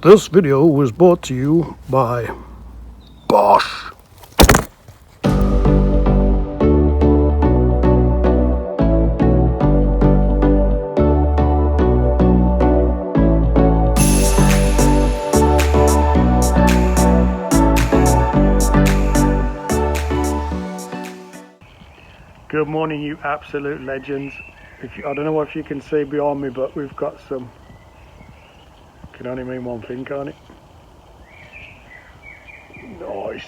This video was brought to you by Bosch. Good morning, you absolute legends. I don't know if you can see behind me, but we've got some. Can only mean one thing, can't it? Nice.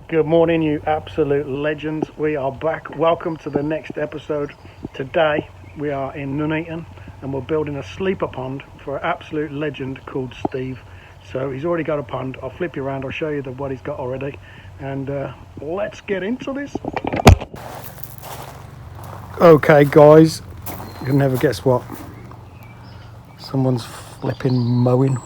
Good morning, you absolute legends. We are back. Welcome to the next episode. Today we are in Nuneaton and we're building a sleeper pond for an absolute legend called Steve. So he's already got a pond. I'll flip you around. I'll show you what he's got already. And let's get into this. Okay, guys. You can never guess what. Someone's flipping mowing.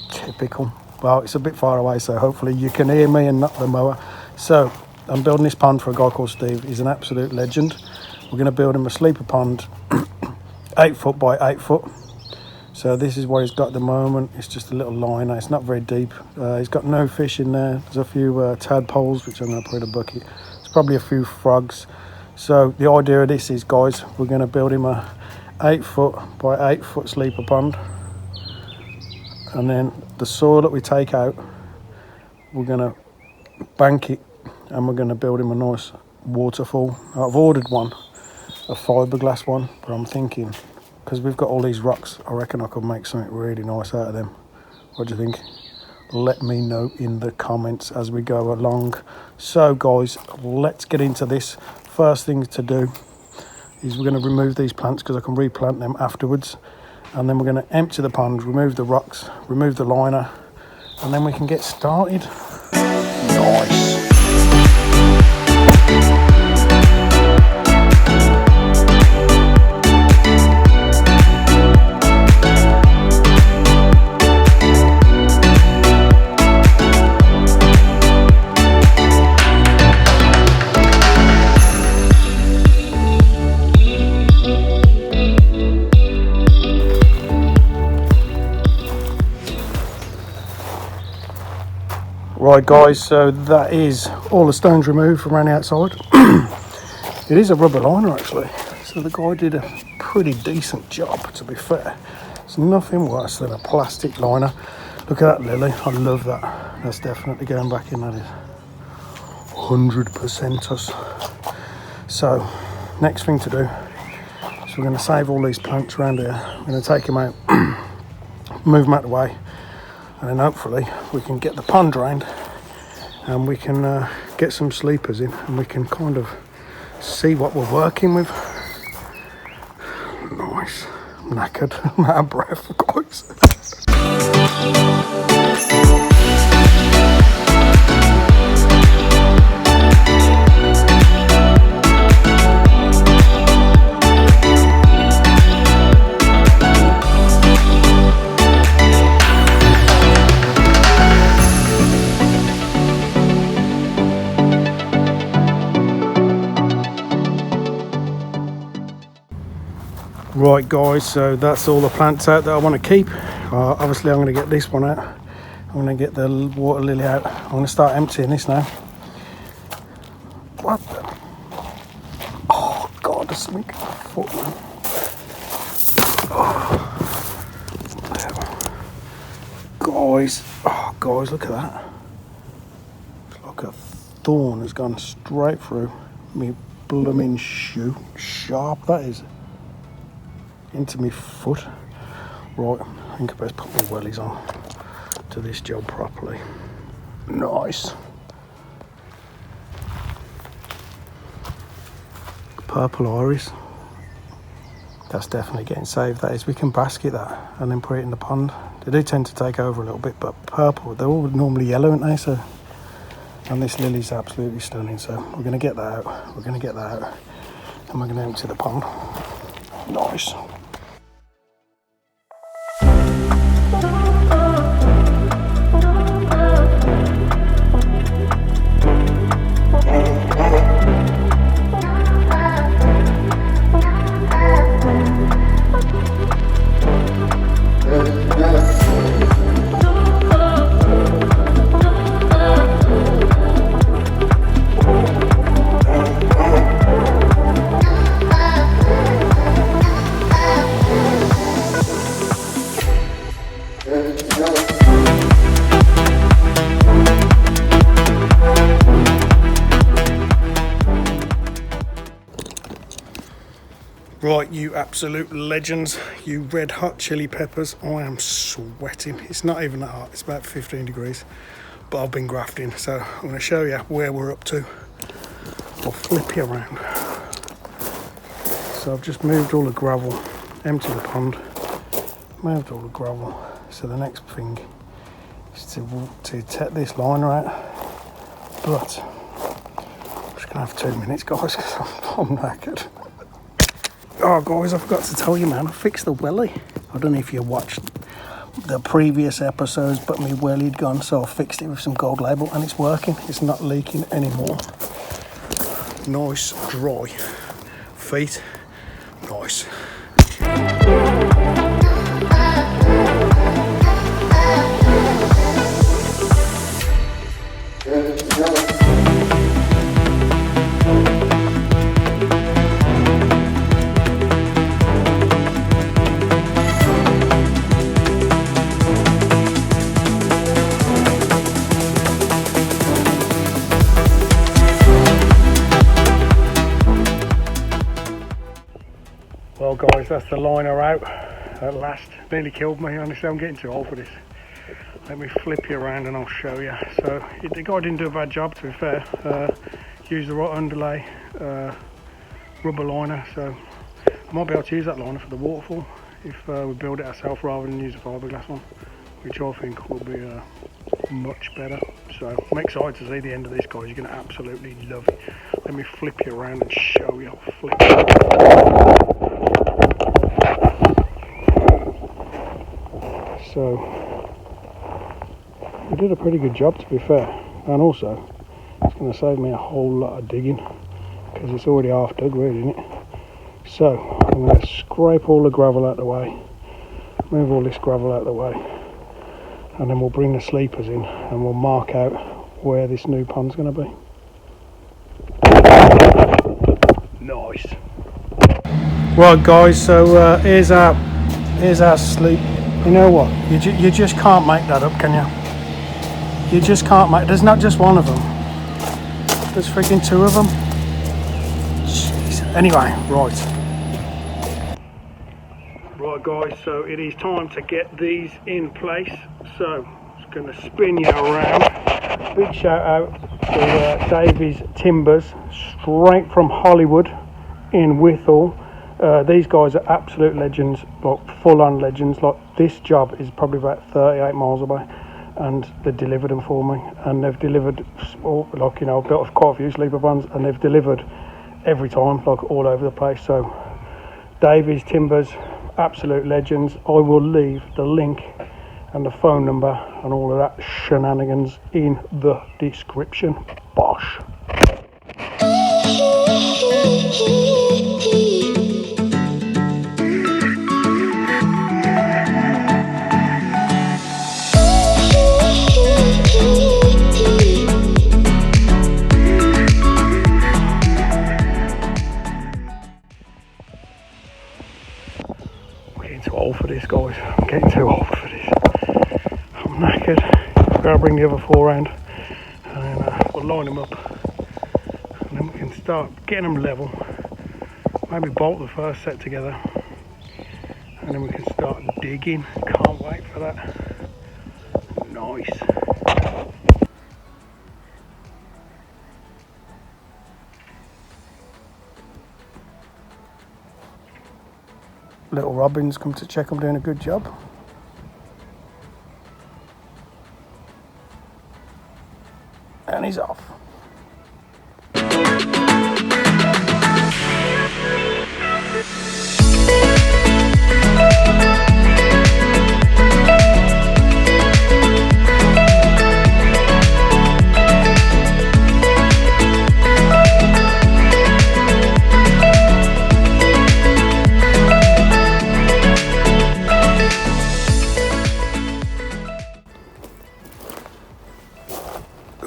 Typical. Well, it's a bit far away, so hopefully you can hear me and not the mower. So I'm building this pond for a guy called Steve. He's an absolute legend. We're going to build him a sleeper pond, 8 foot by 8 foot. So this is what he's got at the moment. It's just a little liner. It's not very deep. He's got no fish in there. There's a few tadpoles, which I'm going to put in a bucket. There's probably a few frogs. So the idea of this is, guys, we're going to build him a 8 foot by 8 foot sleeper pond. And then the soil that we take out, we're going to bank it and we're going to build him a nice waterfall. I've ordered one, a fiberglass one, but I'm thinking, because we've got all these rocks, I reckon I could make something really nice out of them. What do you think? Let me know in the comments as we go along. So guys, let's get into this. First thing to do is we're going to remove these plants because I can replant them afterwards. And then we're going to empty the pond, remove the rocks, remove the liner, and then we can get started. Nice. Right guys, so that is all the stones removed from around the outside. It is a rubber liner actually, so the guy did a pretty decent job, to be fair. It's nothing worse than a plastic liner. Look at that lily, I love that. That's definitely going back in, that is 100% us. So next thing to do is we're going to save all these plants around here. We're going to take them out, move them out of the way, and then hopefully we can get the pond drained and we can get some sleepers in and we can kind of see what we're working with. Nice. I'm knackered. I'm out of breath, guys. Right guys, so that's all the plants out that I want to keep. Obviously I'm going to get this one out. I'm going to get the water lily out. I'm going to start emptying this now. What the? Oh god, there's something foot, man. Guys, look at that. It's like a thorn has gone straight through me blooming shoe. Sharp that is. Into my foot. Right, I think I best put my wellies on to this job properly. Nice. Purple iris. That's definitely getting saved. That is, we can basket that and then put it in the pond. They do tend to take over a little bit, but purple, they're all normally yellow, aren't they? So, and this lily's absolutely stunning. So we're going to get that out. We're going to get that out, and we're going to empty the pond. Nice. Right, you absolute legends, you red hot chili peppers. I am sweating. It's not even that hot, it's about 15 degrees. But I've been grafting, so I'm going to show you where we're up to. I'll flip you around. So I've just moved all the gravel, emptied the pond, moved all the gravel. So the next thing is to take this liner out. But I'm just going to have 2 minutes, guys, because I'm knackered. Oh guys, I forgot to tell you, man, I fixed the welly. I don't know if you watched the previous episodes, but my welly'd gone, so I fixed it with some gold label and it's working. It's not leaking anymore. Nice dry feet. Nice. Well guys, that's the liner out at last. Nearly killed me, honestly. I'm getting too old for this. Let me flip you around and I'll show you. So the guy didn't do a bad job, to be fair. Used the right underlay rubber liner, so I might be able to use that liner for the waterfall if we build it ourselves rather than use a fiberglass one, which I think will be much better. So I'm excited to see the end of this, guys. You're going to absolutely love it. Let me flip you around and show you. I'll flip you. So we did a pretty good job, to be fair, and also it's going to save me a whole lot of digging because it's already half dug, really, isn't it? So I'm going to scrape all the gravel out of the way, move all this gravel out of the way, and then we'll bring the sleepers in and we'll mark out where this new pond's going to be. Nice. Right guys, so here's our sleep. You know what? You just can't make that up, can you? You just can't make. There's not just one of them. There's freaking 2 of them. Jeez. Anyway, right. Right, guys. So it is time to get these in place. So I'm just going to spin you around. Big shout out to Davies Timbers, straight from Hollywood in Withall. These guys are absolute legends, like full-on legends. Like this job is probably about 38 miles away, and they delivered them for me. And they've delivered, like, you know, I've built quite a few sleeper ponds, and they've delivered every time, like all over the place. So Davies Timbers, absolute legends. I will leave the link and the phone number and all of that shenanigans in the description. Bosh. Too old for this, guys. I'm getting too old for this. I'm knackered. Gotta bring the other 4 round, and then we'll line them up, and then we can start getting them level. Maybe bolt the first set together, and then we can start digging. Can't wait for that. Nice. Little Robin's come to check I'm doing a good job. And he's off.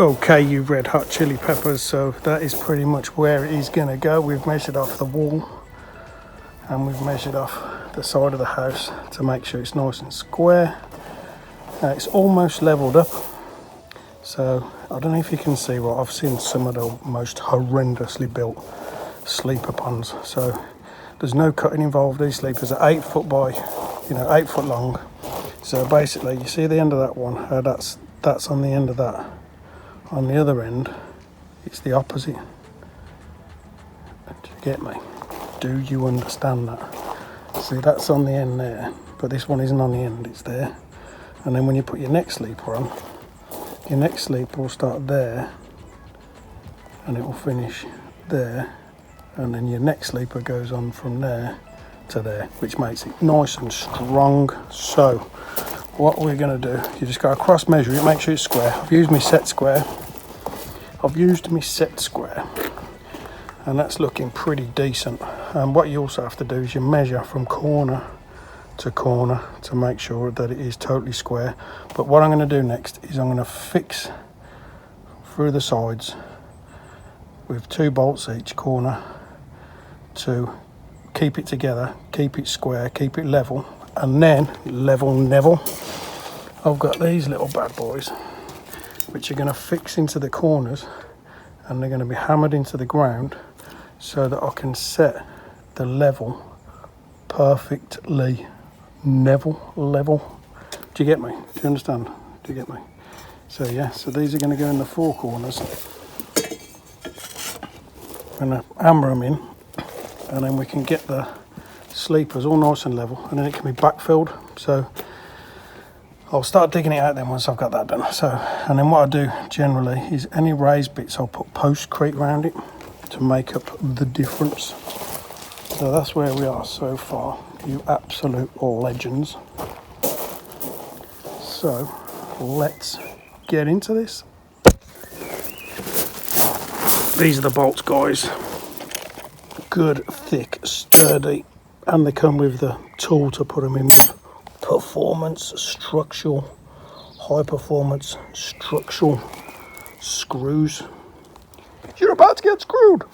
Okay, you red hot chili peppers, so that is pretty much where it is going to go. We've measured off the wall and we've measured off the side of the house to make sure it's nice and square. It's almost leveled up, so I don't know if you can see what I've seen. Some of the most horrendously built sleeper ponds, so There's no cutting involved. These sleepers are 8 foot by, 8 foot long. So basically, you see the end of that one, that's on the end of that. On the other end, it's the opposite. Do you get me? Do you understand that? See, that's on the end there, but this one isn't on the end, it's there. And then when you put your next sleeper on, your next sleeper will start there, and it will finish there, and then your next sleeper goes on from there to there, which makes it nice and strong. So what we're going to do, you just got to cross measure it, make sure it's square. I've used my set square, and that's looking pretty decent. And what you also have to do is you measure from corner to corner to make sure that it is totally square. But what I'm going to do next is I'm going to fix through the sides with 2 bolts each corner to keep it together, keep it square, keep it level, and then level. I've got these little bad boys which are going to fix into the corners, and they're going to be hammered into the ground so that I can set the level perfectly level. Do you get me? Do you understand? Do you get me? So yeah, so these are going to go in the 4 corners. I'm going to hammer them in, and then we can get the sleepers all nice and level, and then it can be backfilled. So I'll start digging it out then once I've got that done. So, and then what I do generally is any raised bits I'll put postcrete around it to make up the difference. So that's where we are so far, you absolute legends. So let's get into this. These are the bolts, guys. Good, thick, sturdy, and they come with the tool to put them in with. Performance structural, high performance structural screws. You're about to get screwed.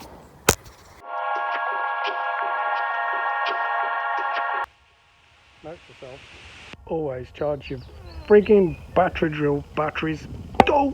Note to self, always charge your frigging battery drill batteries. Go!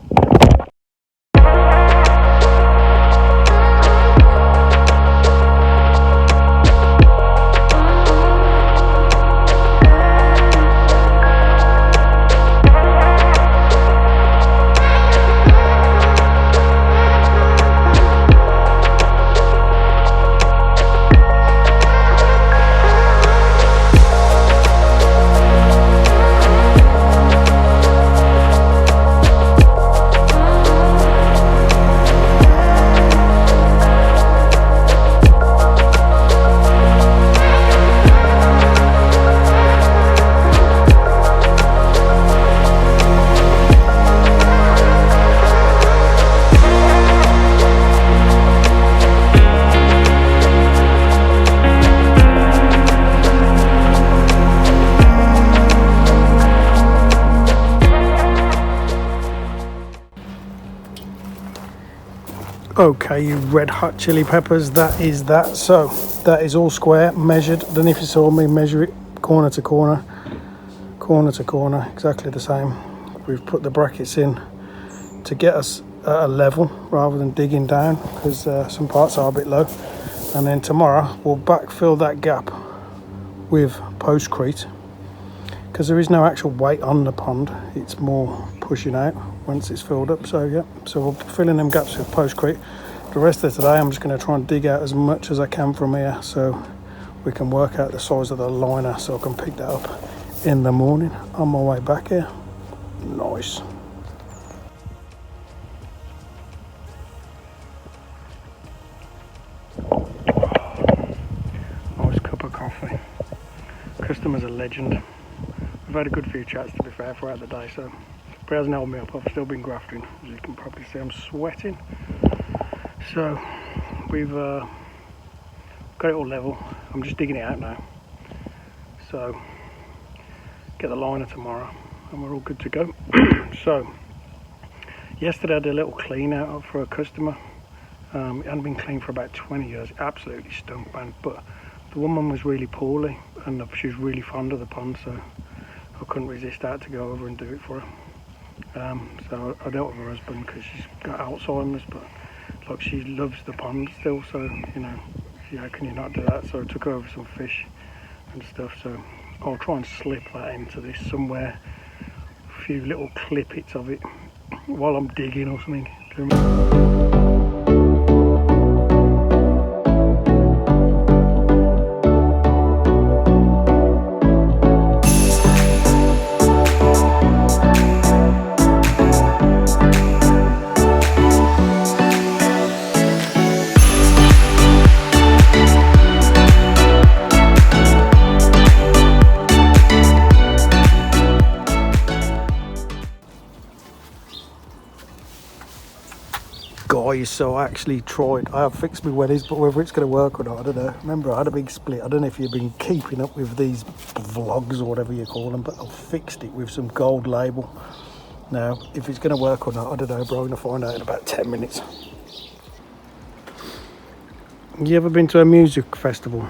Okay, you red hot chili peppers, that is that. So that is all square, measured. Then if you saw me measure it corner to corner, exactly the same. We've put the brackets in to get us at a level rather than digging down, because some parts are a bit low. And then tomorrow we'll backfill that gap with postcrete, because there is no actual weight on the pond, it's more pushing out once it's filled up. So yeah, so we'll fill in them gaps with postcrete. The rest of today I'm just going to try and dig out as much as I can from here so we can work out the size of the liner, so I can pick that up in the morning on my way back here. Nice. Nice cup of coffee. Customer's a legend. We've had a good few chats, to be fair, throughout the day, so but it hasn't held me up. I've still been grafting, as you can probably see. I'm sweating. So we've got it all level. I'm just digging it out now. So get the liner tomorrow and we're all good to go. So yesterday I did a little clean out for a customer. It hadn't been cleaned for about 20 years. It absolutely stunk, man. But the woman was really poorly and she was really fond of the pond, so I couldn't resist that to go over and do it for her. So I dealt with her husband because she's got Alzheimer's, but like she loves the pond still, so you know, obviously how can you not do that? So I took over some fish and stuff, so I'll try and slip that into this somewhere, a few little clippets of it while I'm digging or something. Guys, so I actually tried, I have fixed my wellies, but whether it's going to work or not, I don't know. Remember, I had a big split. I don't know if you've been keeping up with these vlogs or whatever you call them, but I've fixed it with some gold label. Now, if it's going to work or not, I don't know, bro. I'm going to find out in about 10 minutes. You ever been to a music festival?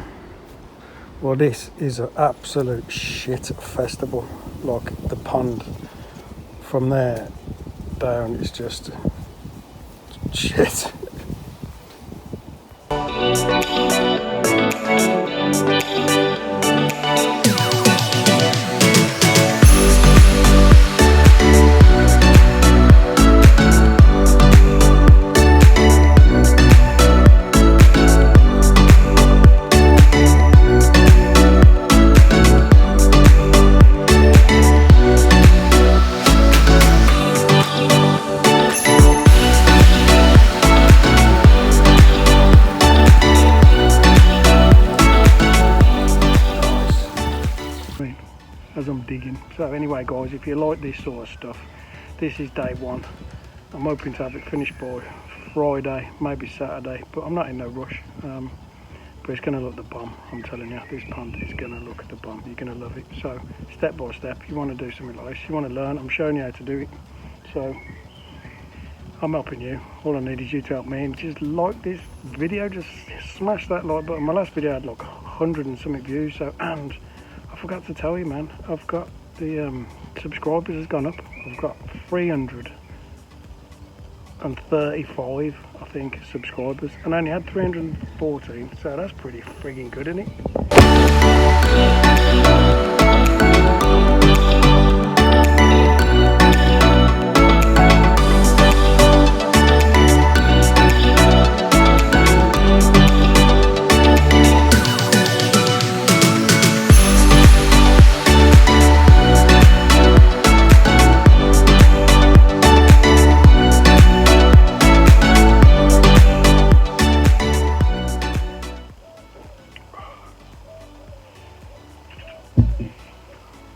Well, this is an absolute shit festival. Like the pond from there down is just shit. As I'm digging. So anyway guys, if you like this sort of stuff, this is day one. I'm hoping to have it finished by Friday, maybe Saturday, but I'm not in no rush. But it's going to look the bomb, I'm telling you. This pond is going to look the bomb. You're going to love it. So step by step, you want to do something like this, you want to learn, I'm showing you how to do it. So I'm helping you. All I need is you to help me, and just like this video, just smash that like button. My last video had like 100 and something views, so, and I forgot to tell you, man, I've got the subscribers has gone up. I've got 335, I think, subscribers, and I only had 314, so that's pretty frigging good, isn't it?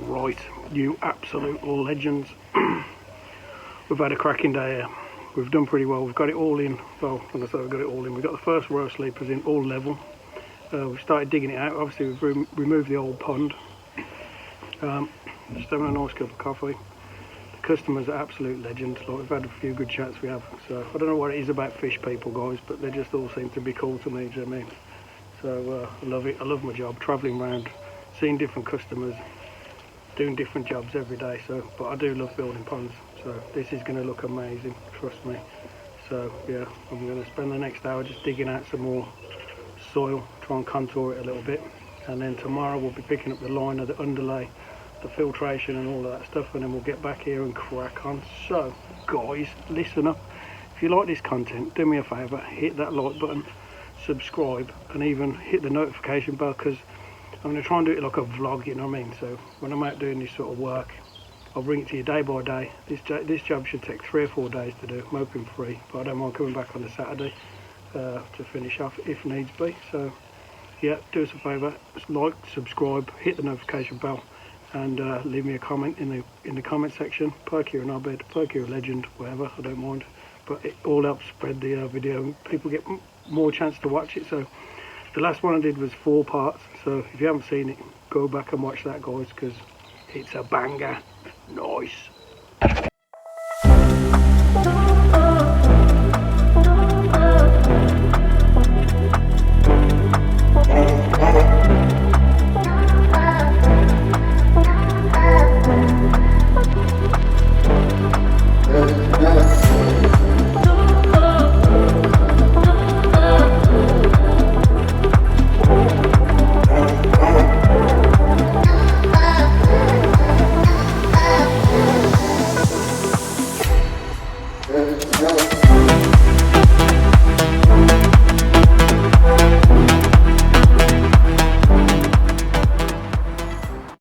Right, you absolute legends. We've had a cracking day here. We've done pretty well. We've got it all in. Well, when I say we've got it all in, we've got the first row of sleepers in, all level. We've started digging it out. Obviously, we've removed the old pond. Just having a nice cup of coffee. The customers are absolute legends. Like, we've had a few good chats we have. So I don't know what it is about fish people, guys, but they just all seem to be cool to me. Do you know what I mean? So I love it. I love my job, travelling around, seeing different customers, doing different jobs every day. So, but I do love building ponds, so this is going to look amazing, trust me. So yeah, I'm going to spend the next hour just digging out some more soil, try and contour it a little bit, and then tomorrow we'll be picking up the liner, the underlay, the filtration and all of that stuff, and then we'll get back here and crack on. So guys, listen up. If you like this content, do me a favour, hit that like button, subscribe, and even hit the notification bell, because I'm going to try and do it like a vlog, you know what I mean? So when I'm out doing this sort of work, I'll bring it to you day by day. This job should take 3 or 4 days to do. I'm open free, but I don't mind coming back on the Saturday to finish off if needs be. So yeah, do us a favour, like, subscribe, hit the notification bell, and leave me a comment in the comment section. Perk you're an obed, perk you're a legend, whatever, I don't mind. But it all helps spread the video. People get more chance to watch it. So the last one I did was 4 parts, so if you haven't seen it, go back and watch that, guys, because it's a banger. Nice.